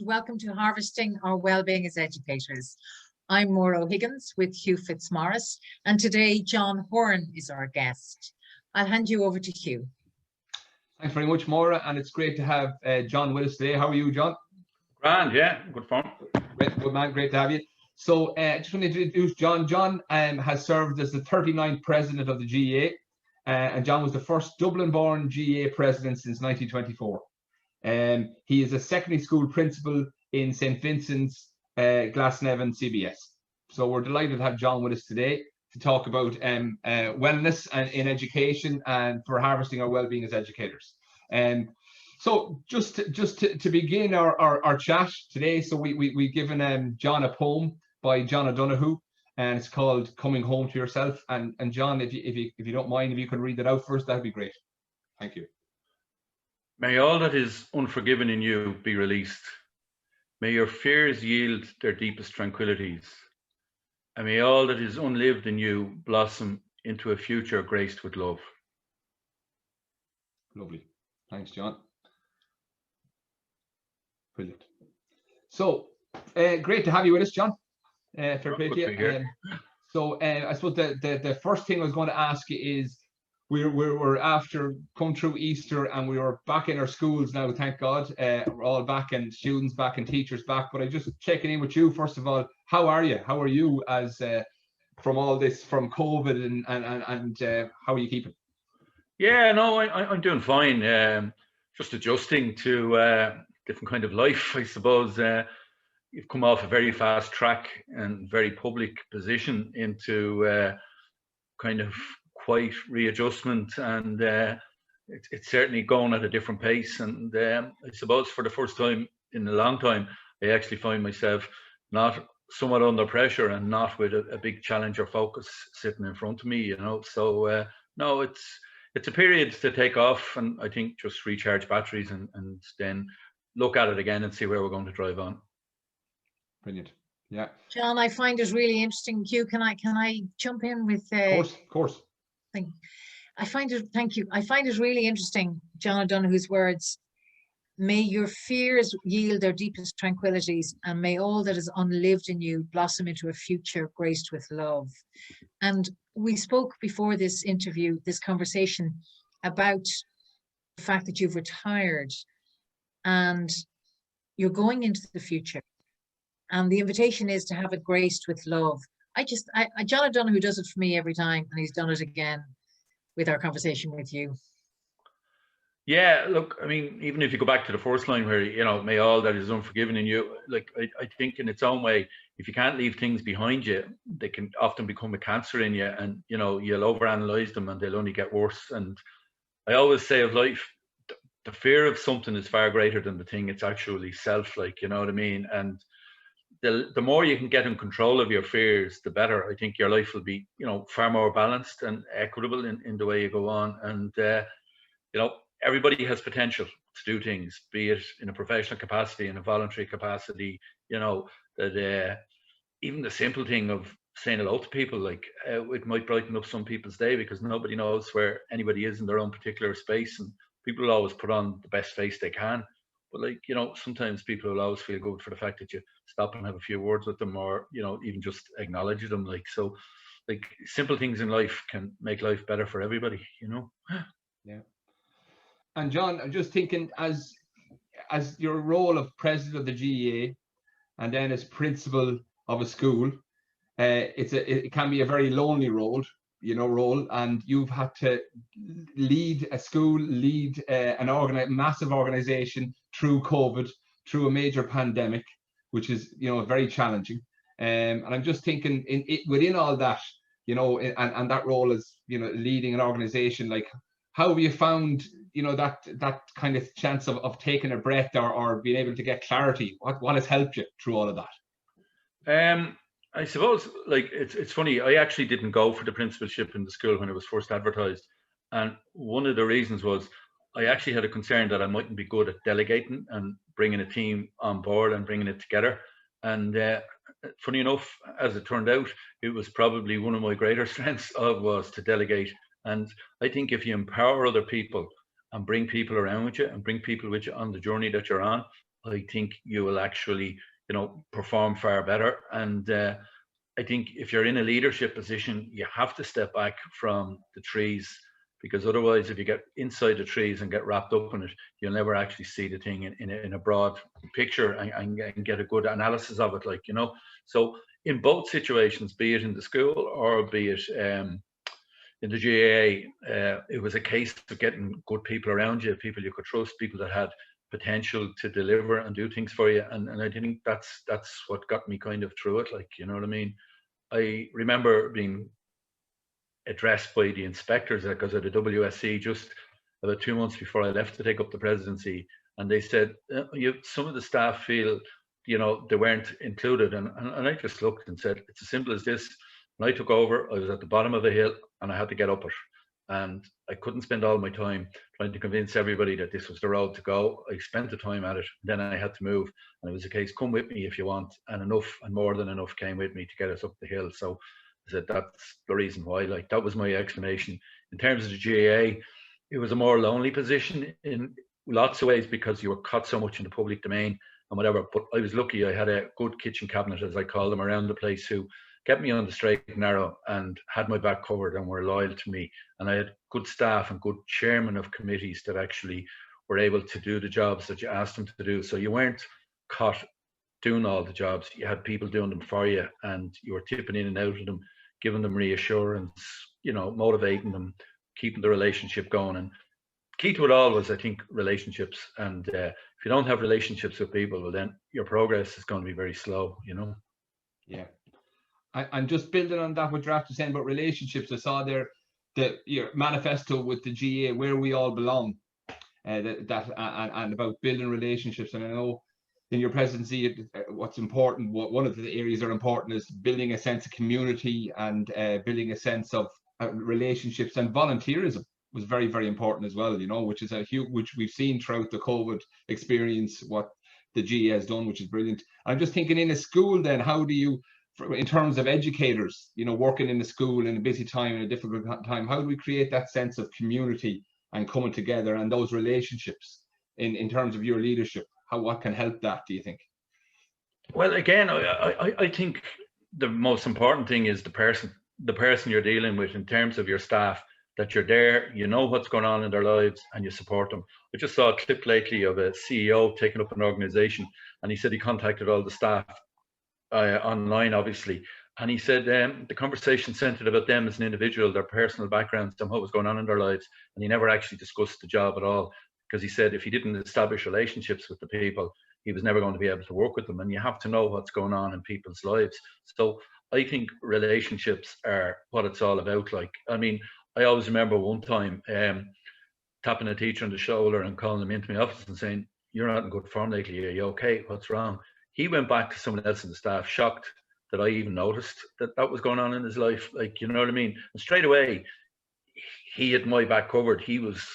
and welcome to Harvesting Our Wellbeing as Educators. I'm Maura O'Higgins with Hugh Fitzmaurice, and today John Horan is our guest. I'll hand you over to Hugh. Thanks very much, Maura, and it's great to have John with us today. How are you, John? Grand, yeah, good fun. Good man, great to have you. So just want to introduce John. John has served as the 39th president of the G.A.A, and John was the first Dublin-born G.A.A president since 1924. He is a secondary school principal in St. Vincent's, Glasnevin, CBS. So we're delighted to have John with us today to talk about wellness and in education and for harvesting our well-being as educators. So just to begin our chat today, so we've given John a poem by John O'Donoghue, and it's called "Coming Home to Yourself." And John, if you don't mind, if you could read that out first, that'd be great. Thank you. May all that is unforgiven in you be released. May your fears yield their deepest tranquillities. And may all that is unlived in you blossom into a future graced with love. Lovely. Thanks, John. Brilliant. So, great to have you with us, John. Fair play to you. So, I suppose the first thing I was going to ask you is, we're after come through Easter and we were back in our schools now, thank God. We're all back and students back and teachers back. But I just checking in with you first of all. How are you? How are you as from all this, from COVID and how are you keeping? Yeah, no, I'm doing fine. Just adjusting to different kind of life, I suppose. You've come off a very fast track and very public position into kind of quite readjustment, and it's certainly going at a different pace. And I suppose for the first time in a long time, I actually find myself not somewhat under pressure and not with a big challenge or focus sitting in front of me, you know. So no, it's a period to take off, and I think just recharge batteries and then look at it again and see where we're going to drive on. Brilliant. Yeah. John, I find it really interesting. Hugh, can I jump in with? Of course. Thank you. I find it really interesting, John O'Donoghue's words. May your fears yield their deepest tranquilities, and may all that is unlived in you blossom into a future graced with love. And we spoke before this interview, this conversation, about the fact that you've retired and you're going into the future. And the invitation is to have it graced with love. John O'Donoghue does it for me every time, and he's done it again with our conversation with you. Yeah, look, I mean, even if you go back to the first line where, you know, may all that is unforgiven in you, like, I think in its own way, if you can't leave things behind you, they can often become a cancer in you, and, you know, you'll overanalyze them and they'll only get worse. And I always say of life, the fear of something is far greater than the thing it's actually self, like, you know what I mean? And the more you can get in control of your fears, the better. I think your life will be, you know, far more balanced and equitable in the way you go on. And, you know, everybody has potential to do things, be it in a professional capacity, in a voluntary capacity, you know, that even the simple thing of saying hello to people, like it might brighten up some people's day, because nobody knows where anybody is in their own particular space, and people will always put on the best face they can. But, like, you know, sometimes people will always feel good for the fact that you stop and have a few words with them, or, you know, even just acknowledge them. Like, so, like, simple things in life can make life better for everybody, you know? Yeah. And John, I'm just thinking, as your role of president of the G.A.A and then as principal of a school, it can be a very lonely role, and you've had to lead a school, lead massive organization through COVID, through a major pandemic, which is, you know, very challenging. And I'm just thinking, within all that, you know, and that role as, you know, leading an organization, like, how have you found, you know, that kind of chance of taking a breath or being able to get clarity? What has helped you through all of that? I suppose, like, it's funny, I actually didn't go for the principalship in the school when it was first advertised. And one of the reasons was I actually had a concern that I mightn't be good at delegating and bringing a team on board and bringing it together. And funny enough, as it turned out, it was probably one of my greater strengths was to delegate. And I think if you empower other people and bring people around with you and bring people with you on the journey that you're on, I think you will actually, perform far better. And I think if you're in a leadership position, you have to step back from the trees, because otherwise, if you get inside the trees and get wrapped up in it, you'll never actually see the thing in a broad picture and get a good analysis of it. So in both situations, be it in the school or be it in the G.A.A., it was a case of getting good people around you, people you could trust, people that had potential to deliver and do things for you. And I think that's what got me kind of through it. You know what I mean? I remember being addressed by the inspectors, because of the WSC, just about 2 months before I left to take up the presidency, and they said, some of the staff feel, they weren't included, and I just looked and said, it's as simple as this. When I took over, I was at the bottom of a hill and I had to get up it, and I couldn't spend all my time trying to convince everybody that this was the road to go. I spent the time at it, then I had to move, and it was a case, come with me if you want, and enough and more than enough came with me to get us up the hill. So I said, that's the reason why. That was my explanation. In terms of the G.A.A., it was a more lonely position in lots of ways, because you were caught so much in the public domain and whatever. But I was lucky. I had a good kitchen cabinet, as I call them, around the place, who kept me on the straight and narrow and had my back covered and were loyal to me. And I had good staff and good chairmen of committees that actually were able to do the jobs that you asked them to do. So you weren't caught doing all the jobs. You had people doing them for you, and you were tipping in and out of them, giving them reassurance, motivating them, keeping the relationship going. And key to it all was, I think, relationships. And if you don't have relationships with people, well, then your progress is going to be very slow, Yeah. I'm just building on that, what you're after saying about relationships. I saw there your manifesto with the G.A.A., where we all belong, and about building relationships. And I know in your presidency, what's important, one of the areas that are important, is building a sense of community and building a sense of relationships, and volunteerism was very, very important as well, which is which we've seen throughout the COVID experience, what the G.A.A. has done, which is brilliant. I'm just thinking, in a school then, how do you, in terms of educators, working in the school in a busy time, in a difficult time, how do we create that sense of community and coming together and those relationships in terms of your leadership? What can help that, do you think? Well, again, I think the most important thing is the person you're dealing with, in terms of your staff, that you're there, you know what's going on in their lives, and you support them. I just saw a clip lately of a CEO taking up an organization, and he said he contacted all the staff online, obviously, and he said the conversation centered about them as an individual, their personal backgrounds, and what was going on in their lives, and he never actually discussed the job at all, because he said if he didn't establish relationships with the people, he was never going to be able to work with them. And you have to know what's going on in people's lives. So I think relationships are what it's all about. I mean, I always remember one time tapping a teacher on the shoulder and calling them into my office and saying, "You're not in good form lately. Are you okay? What's wrong?" He went back to someone else in the staff, shocked that I even noticed that was going on in his life. You know what I mean? And straight away, he had my back covered. He was,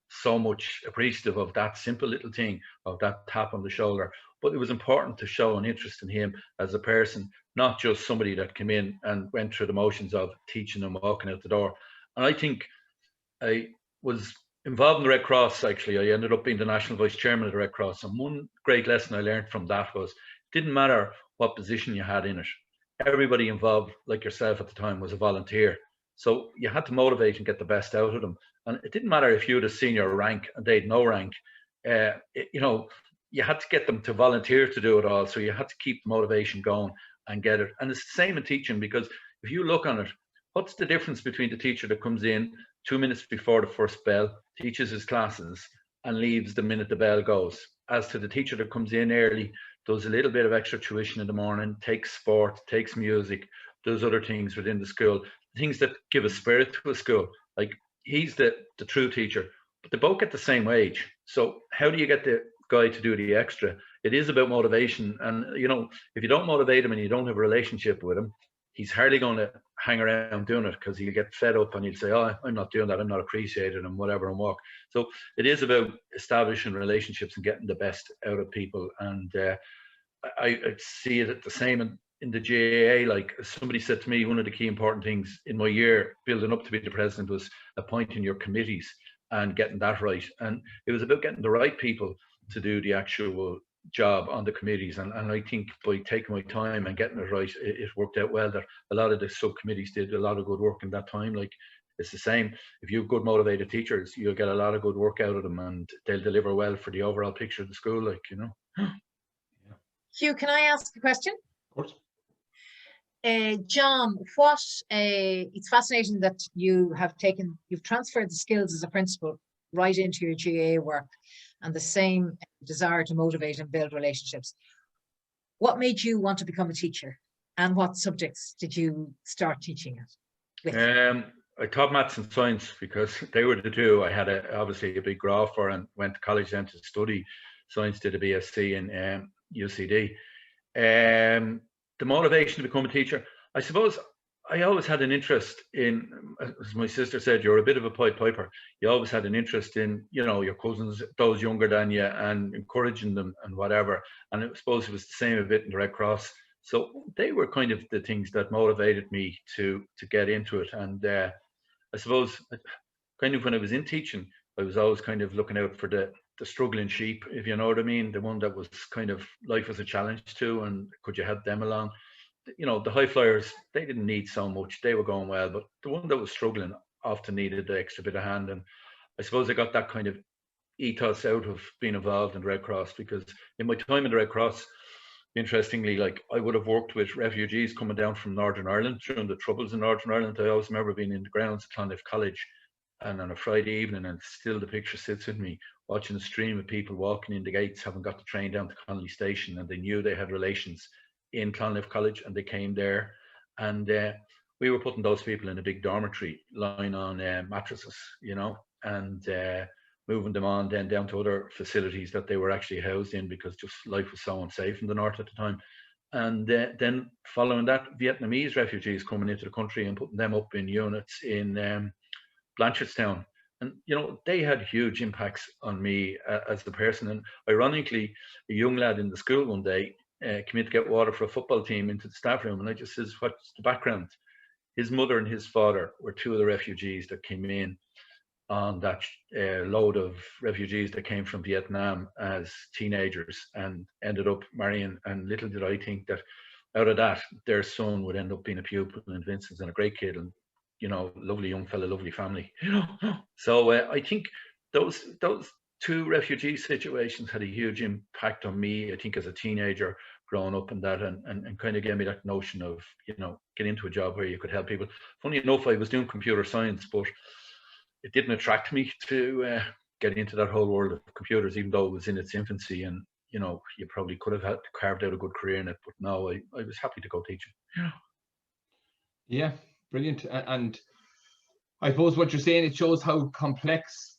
so much appreciative of that simple little thing, of that tap on the shoulder. But it was important to show an interest in him as a person, not just somebody that came in and went through the motions of teaching and walking out the door. And I think I was involved in the Red Cross, actually. I ended up being the national vice chairman of the Red Cross. And one great lesson I learned from that was, it didn't matter what position you had in it. Everybody involved, like yourself at the time, was a volunteer. So you had to motivate and get the best out of them. And it didn't matter if you had a senior rank and they'd no rank. You had to get them to volunteer to do it all. So you had to keep the motivation going and get it. And it's the same in teaching, because if you look on it, what's the difference between the teacher that comes in 2 minutes before the first bell, teaches his classes, and leaves the minute the bell goes, as to the teacher that comes in early, does a little bit of extra tuition in the morning, takes sport, takes music, does other things within the school, things that give a spirit to a school. He's the true teacher, but they both get the same wage. So how do you get the guy to do the extra? It is about motivation. And, if you don't motivate him and you don't have a relationship with him, he's hardly going to hang around doing it, because he'll get fed up and he'll say, "Oh, I'm not doing that. I'm not appreciated," and whatever, and walk. So it is about establishing relationships and getting the best out of people. And I see it the same in the G.A.A. Like somebody said to me, one of the key important things in my year building up to be the president was appointing your committees and getting that right. And it was about getting the right people to do the actual job on the committees, and I think by taking my time and getting it right, it worked out well. That a lot of the subcommittees did a lot of good work in that time. Like, it's the same. If you have good motivated teachers, you'll get a lot of good work out of them, and they'll deliver well for the overall picture of the school. Like, you know. Hugh, can I ask a question? Of course. John, it's fascinating that you've transferred the skills as a principal right into your G.A.A. work, and the same desire to motivate and build relationships. What made you want to become a teacher, and what subjects did you start teaching at? I taught maths and science because they were the two. I had obviously a big graph for, and went to college then to study science, did a BSc in UCD. The motivation to become a teacher, I suppose I always had an interest in, as my sister said, you're a bit of a Pied Piper. You always had an interest in, you know, your cousins, those younger than you, and encouraging them and whatever. And I suppose it was the same a bit in the Red Cross. So they were kind of the things that motivated me to get into it. And I suppose kind of when I was in teaching, I was always kind of looking out for the struggling sheep, if you know what I mean, the one that was kind of life was a challenge to, and could you help them along? You know, the high flyers, they didn't need so much, they were going well, but the one that was struggling often needed the extra bit of hand. And I suppose I got that kind of ethos out of being involved in the Red Cross, because in my time in the Red Cross, interestingly, like, I would have worked with refugees coming down from Northern Ireland during the troubles in Northern Ireland. I always remember being in the grounds of Clonliffe College, and on a Friday evening, and still the picture sits with me, watching a stream of people walking in the gates, having got the train down to Connolly Station, and they knew they had relations in Clonliffe College, and they came there, and we were putting those people in a big dormitory, lying on mattresses, you know, and moving them on then down to other facilities that they were actually housed in, because just life was so unsafe in the north at the time. And then following that, Vietnamese refugees coming into the country and putting them up in units in Blanchardstown. And, you know, they had huge impacts on me as the person. And ironically, a young lad in the school one day came in to get water for a football team into the staff room. And I just says, what's the background? His mother and his father were two of the refugees that came in on that load of refugees that came from Vietnam as teenagers and ended up marrying. And little did I think that out of that, their son would end up being a pupil in Vincent's, and a great kid, and, you know, lovely young fella, lovely family. So I think those two refugee situations had a huge impact on me, I think, as a teenager growing up, and that, and kind of gave me that notion of, you know, get into a job where you could help people. Funny enough, I was doing computer science, but it didn't attract me to get into that whole world of computers, even though it was in its infancy, and, you know, you probably could have had carved out a good career in it. But no, I was happy to go teaching. Yeah, brilliant. And I suppose what you're saying, it shows how complex,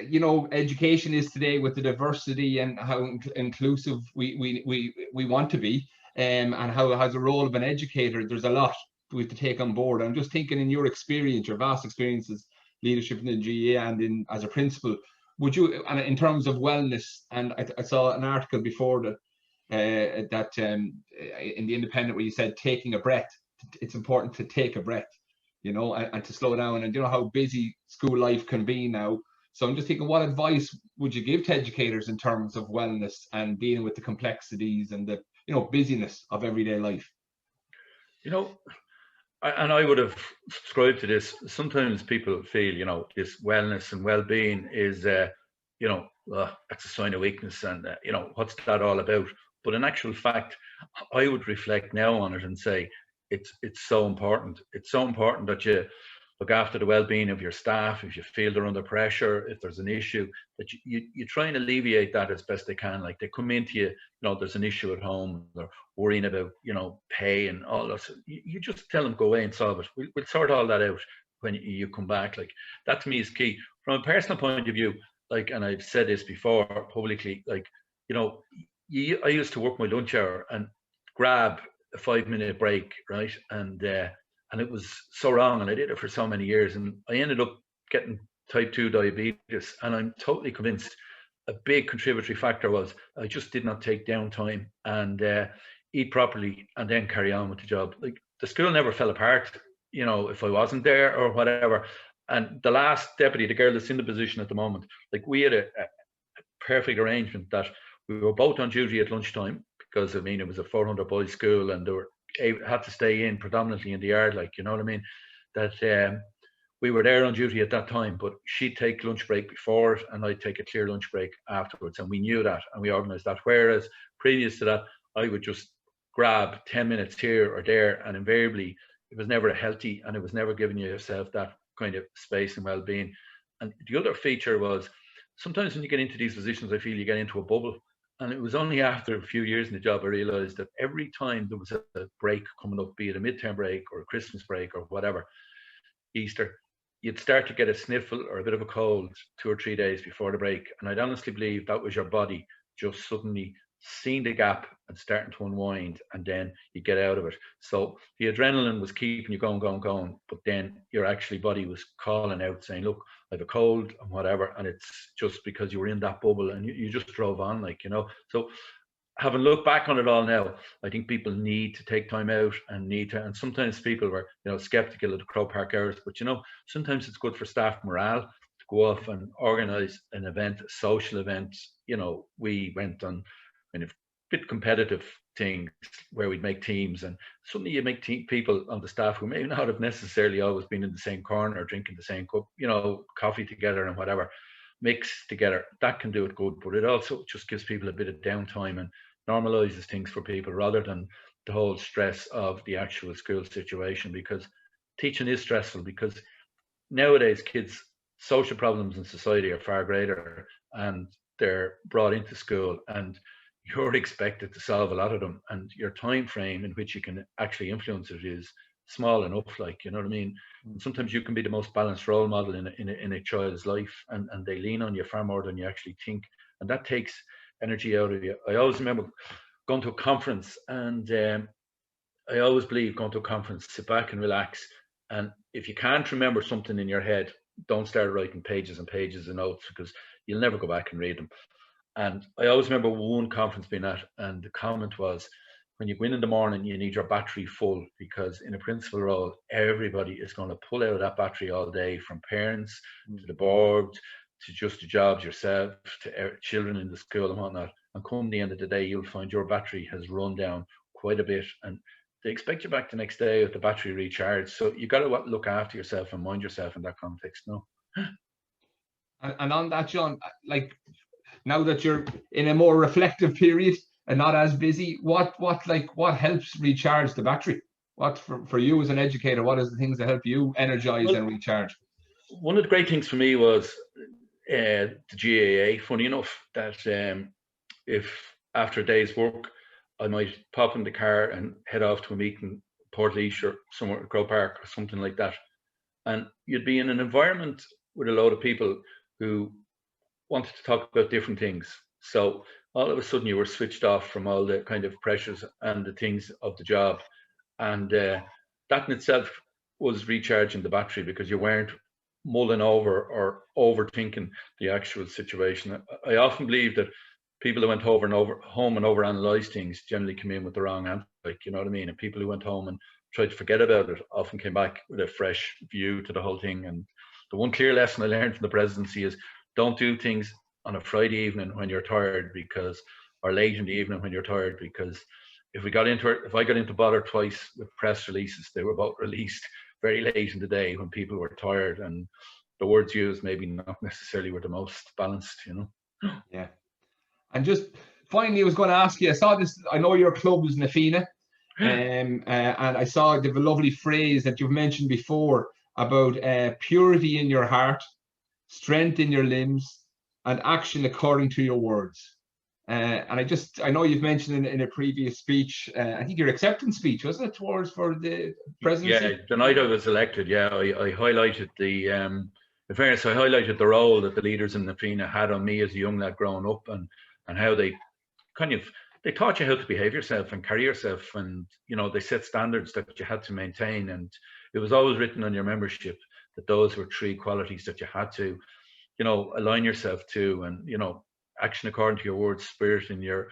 you know, education is today, with the diversity and how inclusive we want to be, and how it has a role of an educator. There's a lot we have to take on board. I'm just thinking, in your experience, your vast experiences, leadership in the G.A.A. and as a principal, would you, and in terms of wellness, and I saw an article before that in the Independent, where you said taking a breath, it's important to take a breath, you know, and to slow down, and you know how busy school life can be now. So I'm just thinking, what advice would you give to educators in terms of wellness and dealing with the complexities and the, you know, busyness of everyday life? You know, and I would have subscribed to this. Sometimes people feel, you know, this wellness and well-being is, you know, that's a sign of weakness, and you know, what's that all about? But in actual fact, I would reflect now on it and say, it's so important. It's so important that you look after the well-being of your staff. If you feel they're under pressure, if there's an issue, that you try and alleviate that as best they can. Like, they come into you, you know, there's an issue at home, they're worrying about, you know, pay and all that. You just tell them, go away and solve it. We'll sort all that out when you come back. Like, that to me is key. From a personal point of view, like, and I've said this before publicly, like, you know, I used to work my lunch hour and grab a 5-minute break, right? And it was so wrong, and I did it for so many years, and I ended up getting type 2 diabetes. And I'm totally convinced a big contributory factor was I just did not take downtime and eat properly, and then carry on with the job. Like, the school never fell apart, you know, if I wasn't there or whatever. And the last deputy, the girl that's in the position at the moment, like, we had a perfect arrangement that we were both on duty at lunchtime because, I mean, it was a 400 boys school and they had to stay in predominantly in the yard, like, you know what I mean? That we were there on duty at that time, but she'd take lunch break before it and I'd take a clear lunch break afterwards. And we knew that and we organised that. Whereas previous to that, I would just grab 10 minutes here or there, and invariably it was never healthy and it was never giving yourself that kind of space and well-being. And the other feature was sometimes when you get into these positions, I feel you get into a bubble. And it was only after a few years in the job I realised that every time there was a break coming up, be it a midterm break or a Christmas break or whatever, Easter, you'd start to get a sniffle or a bit of a cold 2 or 3 days before the break. And I'd honestly believe that was your body just suddenly seeing the gap and starting to unwind, and then you get out of it. So the adrenaline was keeping you going, but then your actually body was calling out saying, look, I have a cold and whatever. And it's just because you were in that bubble and you just drove on, like, you know. So having looked back on it all now, I think people need to take time out and sometimes people were, you know, skeptical of the Croke Park hours, but you know, sometimes it's good for staff morale to go off and organise an event, a social event. You know, we went on kind of bit competitive things where we'd make teams, and suddenly you make people on the staff who may not have necessarily always been in the same corner drinking the same cup, you know, coffee together and whatever, mix together. That can do it good, but it also just gives people a bit of downtime and normalizes things for people rather than the whole stress of the actual school situation, because teaching is stressful, because nowadays kids' social problems in society are far greater and they're brought into school and you're expected to solve a lot of them, and your time frame in which you can actually influence it is small enough, like, you know what I mean? And sometimes you can be the most balanced role model in a child's life, and they lean on you far more than you actually think, and that takes energy out of you. I always remember going to a conference, and I always believe going to a conference, sit back and relax, and if you can't remember something in your head, don't start writing pages and pages of notes, because you'll never go back and read them. And I always remember one conference being at, and the comment was, when you go in the morning, you need your battery full, because in a principal role, everybody is going to pull out that battery all day, from parents to the board, to just the jobs yourself, to children in the school and whatnot. And come the end of the day, you'll find your battery has run down quite a bit, and they expect you back the next day with the battery recharged. So you got to look after yourself and mind yourself in that context. No. And on that, John, like, now that you're in a more reflective period and not as busy, what helps recharge the battery? What for you as an educator, what is the things that help you energize and recharge? One of the great things for me was the G.A.A. Funny enough, that if after a day's work, I might pop in the car and head off to a meeting, Portlaoise or somewhere at Croke Park or something like that, and you'd be in an environment with a load of people who wanted to talk about different things. So all of a sudden you were switched off from all the kind of pressures and the things of the job. And that in itself was recharging the battery, because you weren't mulling over or overthinking the actual situation. I often believe that people who went home and overanalyzed things generally come in with the wrong answer, like, you know what I mean? And people who went home and tried to forget about it often came back with a fresh view to the whole thing. And the one clear lesson I learned from the presidency is, don't do things on a Friday evening when you're tired, or late in the evening when you're tired, because if I got into bother twice with press releases, they were both released very late in the day when people were tired, and the words used maybe not necessarily were the most balanced, you know. Yeah. And just finally, I was going to ask you, I saw this, I know your club is Nafina, and I saw the lovely phrase that you've mentioned before about purity in your heart, strength in your limbs, and action according to your words. And I know you've mentioned in a previous speech, I think your acceptance speech, wasn't it, for the presidency? Yeah, the night I was elected, yeah, I highlighted in fairness, I highlighted the role that the leaders in Nafina had on me as a young lad growing up, and how they they taught you how to behave yourself and carry yourself, and, you know, they set standards that you had to maintain, and it was always written on your membership that those were 3 qualities that you had to, you know, align yourself to, and, you know, action according to your words, spirit in your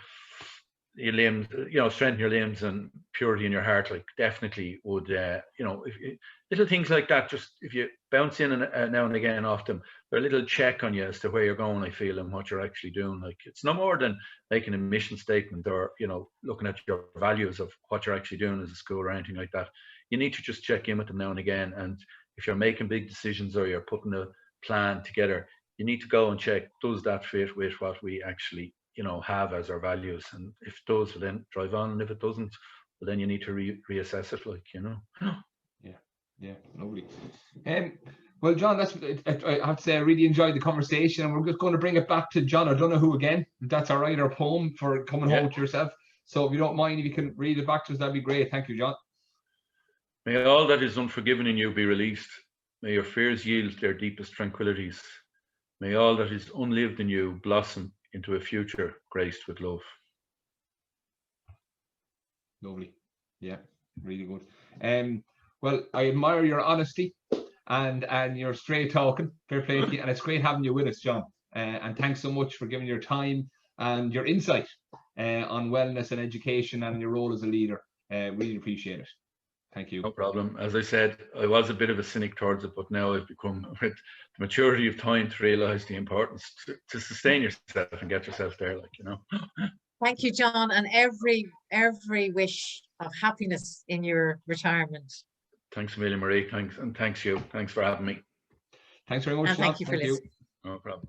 your limbs, strengthen your limbs and purity in your heart, like definitely would, little things like that, just if you bounce in and now and again off them, they're a little check on you as to where you're going, I feel, and what you're actually doing. Like, it's no more than making a mission statement or, looking at your values of what you're actually doing as a school or anything like that. You need to just check in with them now and again. And if you're making big decisions or you're putting a plan together, you need to go and check, does that fit with what we actually have as our values? And if it does, well, then drive on, and if it doesn't, well, then you need to reassess it, Yeah, lovely. Well, John, I have to say I really enjoyed the conversation, and we're just going to bring it back to John O'Donoghue again, if that's all right, our poem for coming home to yourself. So if you don't mind, if you can read it back to us, that'd be great. Thank you, John. May all that is unforgiven in you be released. May your fears yield their deepest tranquilities. May all that is unlived in you blossom into a future graced with love. Lovely. Yeah, really good. Well, I admire your honesty and your straight talking. Fair play to you, and it's great having you with us, John. And thanks so much for giving your time and your insight on wellness and education and your role as a leader. Really appreciate it. Thank you. No problem. As I said, I was a bit of a cynic towards it, but now I've become, with the maturity of time, to realise the importance to sustain yourself and get yourself there, Thank you, John, and every wish of happiness in your retirement. Thanks a million, Marie. Thanks, and thanks you. Thanks for having me. Thanks very much, and John. thank you for listening. No problem.